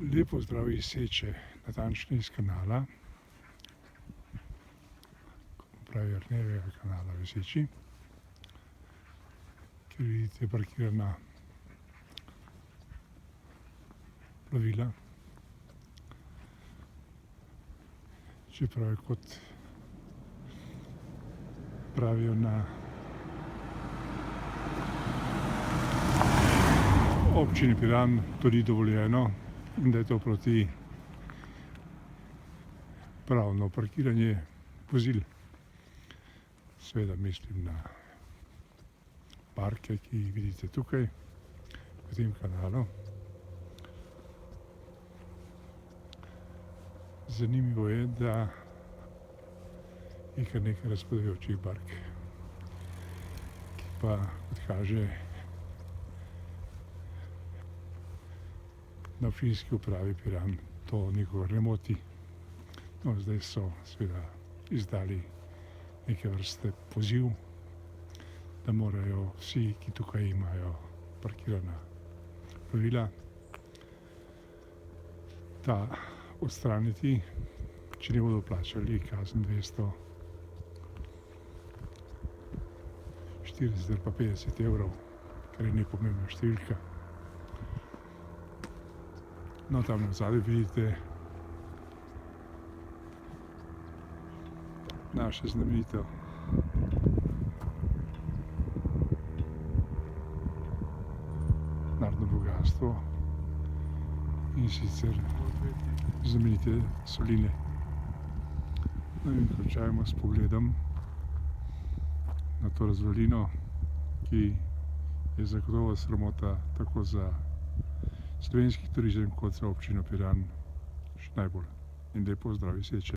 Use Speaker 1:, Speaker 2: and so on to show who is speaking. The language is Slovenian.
Speaker 1: Lep pozdrav iz Seče, natančno iz kanala, pravi Arnevega kanala v Seči, kjer vidite parkirana plovila. Čeprav je, kot pravijo na občini Piran, to ni dovoljeno in da je to proti pravno parkiranje vozil. Seveda mislim na parke, ki jih vidite tukaj v tem kanalu. Zanimivo je, da je kar nekaj razpadajočih bark, ki pa, kot kaže, na občinski upravi Piran to nikogar ne moti. No, zdaj so seveda izdali neke vrste poziv, da morajo vsi, ki tukaj imajo parkirana plovila, ta odstraniti, če ne bodo plačali kazen 240 ali pa 50 evrov, kar je nepomembna številka. No, tam nazadaj vidite naše znamenito narodno bogastvo, in sicer znamenite soline. No, in končajmo s pogledom na to razvalino, ki je zagotovo sramota tako za slovenski turizem kot za občino Piran še najbolj. In lep pozdrav iz Seče.